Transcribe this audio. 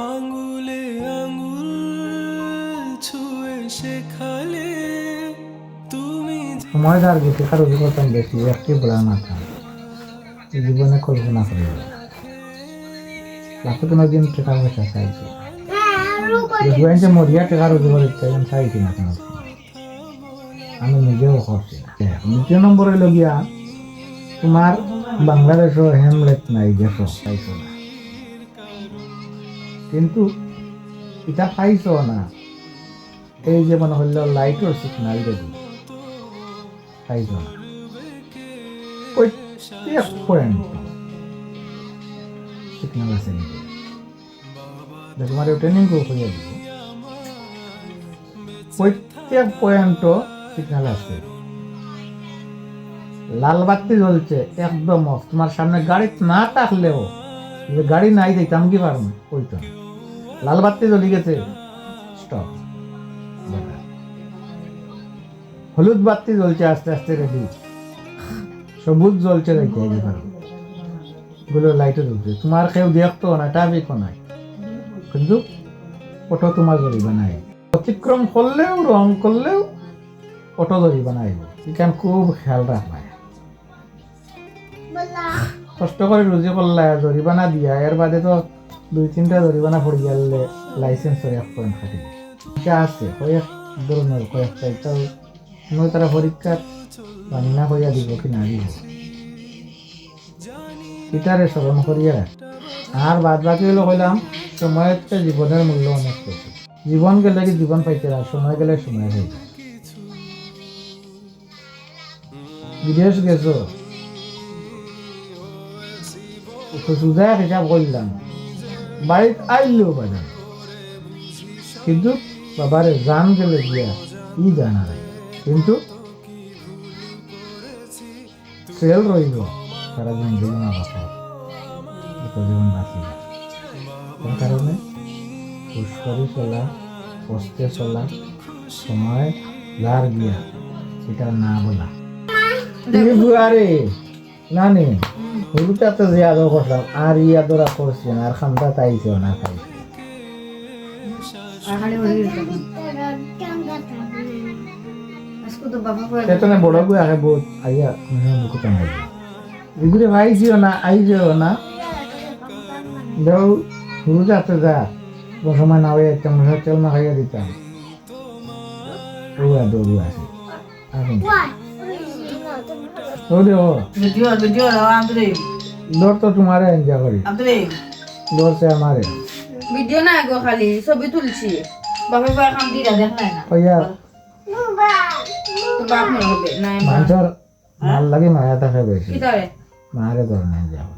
আঙ্গুলে আঙ্গুল ছুঁয়ে শেখালে তুমি সময় যার বেশি কারো করতাম বেশি একটি বলার মাথা জীবনে কল্পনা করি লাখে কোনো দিন টাকা পয়সা চাইছি দেখবেন যে মরিয়া টাকা রোজগার ইচ্ছা চাইছি না কেন আমি নিজেও করছি না দ্বিতীয় নম্বরে লগিয়া তোমার বাংলাদেশও হেমলেট নাই গেছো পাইছো না কিন্তু এটা পাইছো না এই যে মনে হইল লাইটের সিগন্যাল যদি পাইছো না প্রত্যেক পয়েন্ট সিগন্যাল আছে নাকি তোমার ট্রেনিং হয়ে দিব প্রত্যেক পয়েন্টও সিগন্যাল আছে লাল বাতি জ্বলছে একদম অফ তোমার সামনে গাড়ি না থাকলেও গাড়ি নাই দেখতাম কি পারবো ওইটা লাল বাতি জ্বলি গেছে স্টপ হলুদ বাতি জ্বলছে আস্তে আস্তে রেডি সবুজ জ্বলছে দেখতে গুলো লাইটে জ্বলছে তোমার কেউ দেখতো না ট্রাফিকও নাই কিন্তু অটো তোমার জরিবা নাই অতিক্রম করলেও রং করলেও অটো জরিবা নাই এখানে খুব খেয়াল রাখবা কষ্ট করে রুজি করলা জরিমানা দিয়া এর বাদে তো 2-3টা জরিমানা পড়ে গেলে লাইসেন্সের 1 পয়েন্ট কাটি এটা আছে কয়েক ধরনের কয়েকটা এটাও নয় তারা পরীক্ষা বান্না করিয়া দিব কি না দিব এটারে স্মরণ করিয়া আর বাদ বাকি হলো কইলাম সময়ের জীবনের মূল্য অনেক বেশি জীবন গেলে কি জীবন পাইতে না সময় গেলে সময় পাইতে বিদেশ গেছো সুদা হিসাব করলাম বাড়িতে আইলেও বাজার কিন্তু বাবারে জান গেলে গিয়া ই জানা যায় কিন্তু সেল রইল সারা জীবন জীবন জীবন বাঁচি কোন কারণে পুষ্করি চলা পস্তে চলা সময় লার গিয়া সেটা না বলা আরে না নে হলুটা তো যে আদর করলাম আর ইয়া দোরা করছে না আর খামটা তাইছে না খাইছে সেতনে বড় গুই আগে বহুত আইয়া মুকুতা নাই এগুলো ভাই যেও না আই যেও না দেও হলুটা তো যা সময় না হয়ে তেল না খাইয়া দিতাম রুয়া দৌড়ু আছে দৌড় তো তোমারে এনজয় করি দৌড় সে আমারে ভিডিও না গো খালি ছবি তুলছি বাপে বাই কাম দিরা দেখ না ওইয়া তো বাপ মনে হবে না মানুষের ভাল লাগে মায়া থাকে বেশি কি তারে মারে ধরে না যাও